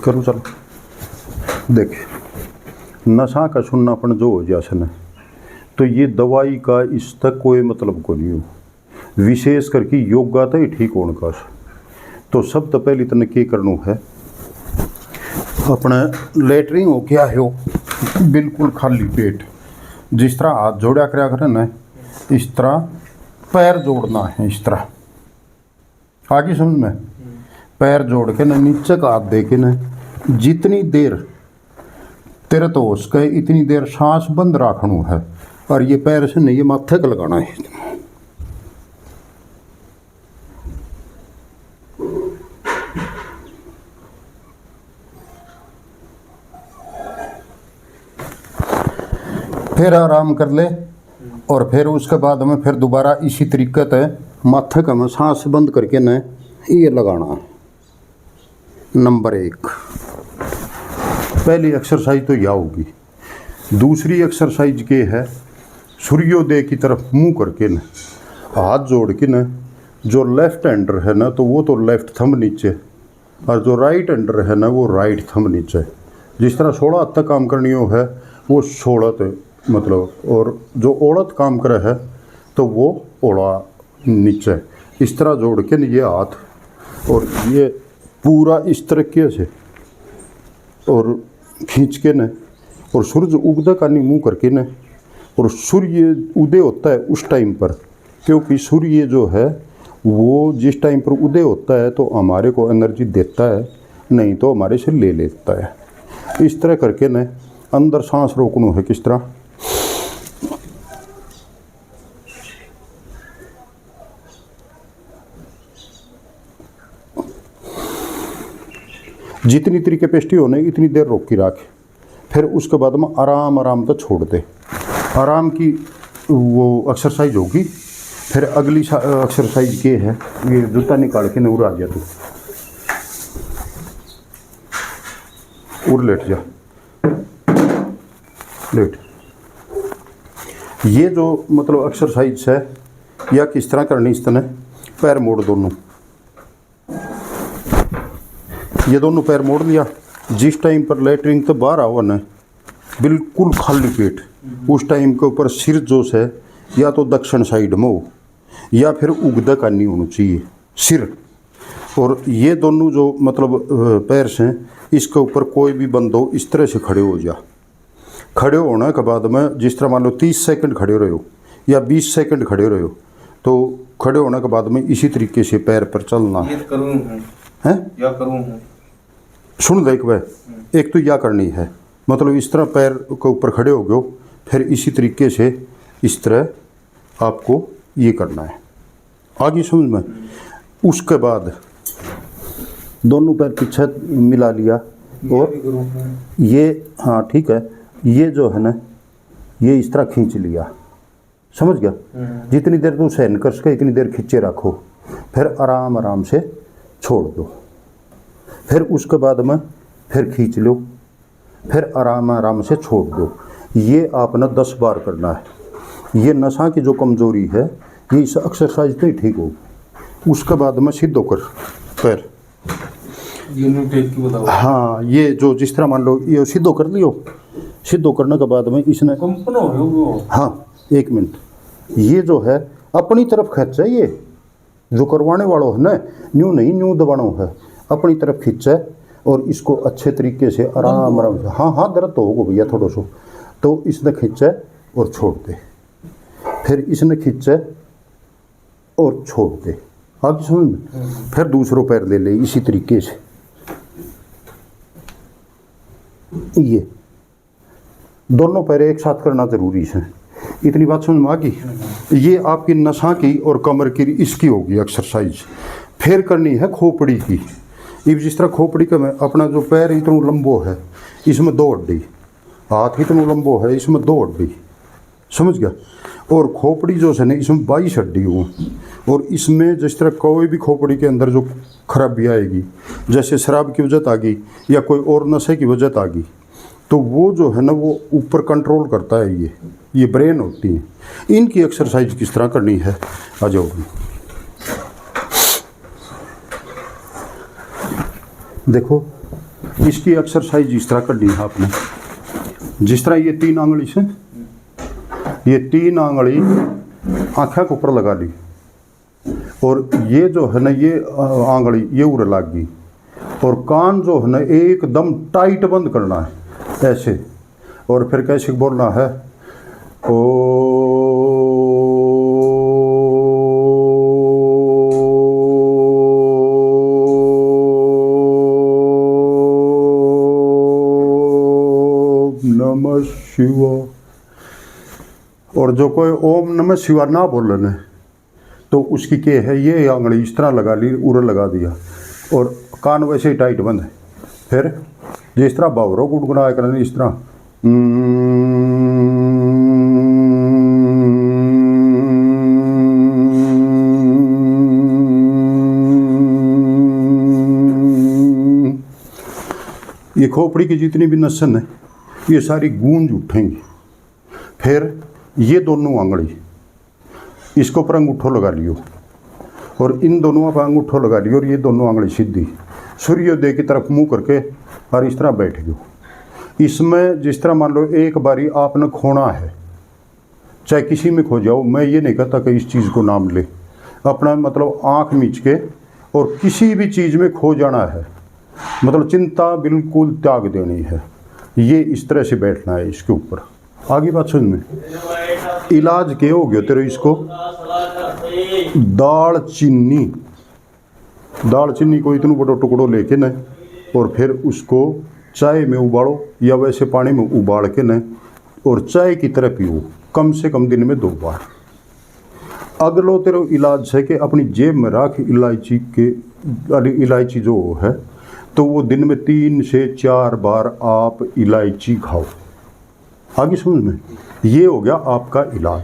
करूँ चल। देख, नशा का सुन्नापन जो हो जाए न, तो ये दवाई का इस तक कोई मतलब को नहीं हो। विशेष करके योगा तो ही ठीक होने का। तो सब तो पहले तने क्या करना है, अपना लेटरिन हो क्या हो बिल्कुल खाली पेट, जिस तरह हाथ जोड़ा कराया करें ना, इस तरह पैर जोड़ना है। इस तरह आगे समझ में, पैर जोड़ के ना नीचे का हाथ दे के ना, जितनी देर तेरे तो उसका इतनी देर सांस बंद रखना है, और ये पैर से नहीं, ये माथे का लगाना है। फिर आराम कर ले, और फिर उसके बाद में फिर दोबारा इसी तरीके से माथे का में सांस बंद करके न ये लगाना है। नंबर 1 पहली एक्सरसाइज तो यह होगी। दूसरी एक्सरसाइज के है, सूर्योदय की तरफ मुंह करके न, हाथ जोड़ के न, जो लेफ्ट हैंडर है ना, तो वो तो लेफ्ट थंब नीचे, और जो राइट हैंडर है ना, वो राइट थंब नीचे। जिस तरह 16 हाथ तक काम करनी हो है, वो 16 तक मतलब, और जो औरत काम करे है तो वो ओढ़ा नीचे। इस तरह जोड़ के न ये हाथ और ये पूरा इस तरीके से और खींच के न, और सूरज उगदा का नहीं मुँह करके न, और सूर्य उदय होता है उस टाइम पर, क्योंकि सूर्य जो है वो जिस टाइम पर उदय होता है तो हमारे को एनर्जी देता है, नहीं तो हमारे से ले लेता है। इस तरह करके न अंदर सांस रोकना है। किस तरह, जितनी तेरी कैपेसिटी होने इतनी देर रोक के रख, फिर उसके बाद में आराम आराम तो छोड़ दे। आराम की वो एक्सरसाइज होगी। फिर अगली एक्सरसाइज ये है, ये जूता निकाल के नूर आ गया, तू और लेट जा, लेट। ये जो मतलब एक्सरसाइज है या किस तरह करनी, इस तरह पैर मोड़ दोनों, ये दोनों पैर मोड़ लिया। जिस टाइम पर लेटरिन तो बाहर आओ ना, बिल्कुल खाली पेट, उस टाइम के ऊपर सिर जो है या तो दक्षिण साइड में हो या फिर उगदा का नहीं होना चाहिए सिर। और ये दोनों जो मतलब पैर हैं, इसके ऊपर कोई भी बंद हो, इस तरह से खड़े हो जा। खड़े होने के बाद में जिस तरह मान लो 30 सेकंड खड़े रहे हो या 20 सेकंड खड़े रहे हो, तो खड़े होने के बाद में इसी तरीके से पैर पर चलना है। या करूँ सुन देख भाई, एक तो या करनी है, मतलब इस तरह पैर के ऊपर खड़े हो गए, फिर इसी तरीके से इस तरह आपको ये करना है। आगे समझ में। उसके बाद दोनों पैर पीछे मिला लिया, और ये हाँ ठीक है, ये जो है ना, ये इस तरह खींच लिया, समझ गया। जितनी देर तू सहन कर सके इतनी देर खींचे रखो, फिर आराम आराम से छोड़ दो। फिर उसके बाद में फिर खींच लो, फिर आराम आराम से छोड़ दो। ये आपने 10 बार करना है। ये नशा की जो कमज़ोरी है ये इस एक्सरसाइज से ही ठीक हो। उसके बाद में सीधो कर पैर, हाँ ये जो जिस तरह मान लो ये सीधो कर लियो, सीधो करने के बाद में इसने कंपन हो, हाँ 1 मिनट, ये जो है अपनी तरफ खींचा, ये जो करवाने वालों है ना, न्यू नहीं न्यू दबाना है, अपनी तरफ खींचा और इसको अच्छे तरीके से आराम आराम से, हाँ हाँ दर्द तो होगा भैया थोड़ा सो, तो इसने खींचा और छोड़ दे, फिर इसने खींचा और छोड़ दे। आप समझ में। फिर दूसरों पैर ले ले इसी तरीके से, ये दोनों पैर एक साथ करना जरूरी है। इतनी बात समझ में आ गई। ये आपकी नसा की और कमर की इसकी होगी एक्सरसाइज। फिर करनी है खोपड़ी की। इब जिस तरह खोपड़ी का में अपना जो पैर इतना लंबो है, इसमें 2 हड्डी, हाथ इतना लंबो है, इसमें 2 हड्डी, समझ गया। और खोपड़ी जो है ना, इसमें 22 हड्डी हो, और इसमें जिस तरह कोई भी खोपड़ी के अंदर जो खराबी आएगी, जैसे शराब की वजह आ गई या कोई और नशे की वजह आ गई, तो वो जो है ना वो ऊपर कंट्रोल करता है। ये ब्रेन होती है। इनकी एक्सरसाइज किस तरह करनी है, आ जाओ। देखो इसकी एक्सरसाइज इस तरह करनी है आपने। जिस तरह ये 3 आंगली से, ये 3 आंगली आँखें के ऊपर लगा ली, और ये जो है ना ये आंगली ये उड़ लग गई, और कान जो है ना एकदम टाइट बंद करना है ऐसे, और फिर कैसे बोलना है, ओ नमः शिवाय। और जो कोई ओम नमः शिवाय ना बोलने तो उसकी क्या है, ये आंगली इस तरह लगा ली, उड़ लगा दिया, और कान वैसे ही टाइट बंद है। फिर जिस तरह बावरों गुनगुनाया करने इस तरह, ये खोपड़ी की जितनी भी नसन है ये सारी गूंज उठेंगी। फिर ये दोनों आंगली इसको पर अंगूठो लगा लियो, और इन दोनों पर अंगूठो लगा लियो, और ये दोनों आंगली सीधी सूर्योदय की तरफ मुंह करके और इस तरह बैठ गयो। इसमें जिस तरह मान लो एक बारी आपने खोना है, चाहे किसी में खो जाओ, मैं ये नहीं कहता कि इस चीज़ को नाम ले, अपना मतलब आँख मीच के और किसी भी चीज़ में खो जाना है, मतलब चिंता बिल्कुल त्याग देनी है, ये इस तरह से बैठना है इसके ऊपर। आगे बात सुन में, इलाज क्या हो गया तेरे, इसको दाल चीनी को इतना बड़ो टुकड़ो लेके न, और फिर उसको चाय में उबालो या वैसे पानी में उबाल के न, और चाय की तरह पियो, कम से कम दिन में 2 बार। अगलो तेरा इलाज है कि अपनी जेब में रख इलायची जो है, तो वो दिन में 3 से 4 बार आप इलायची खाओ। आगे समझ में, ये हो गया आपका इलाज।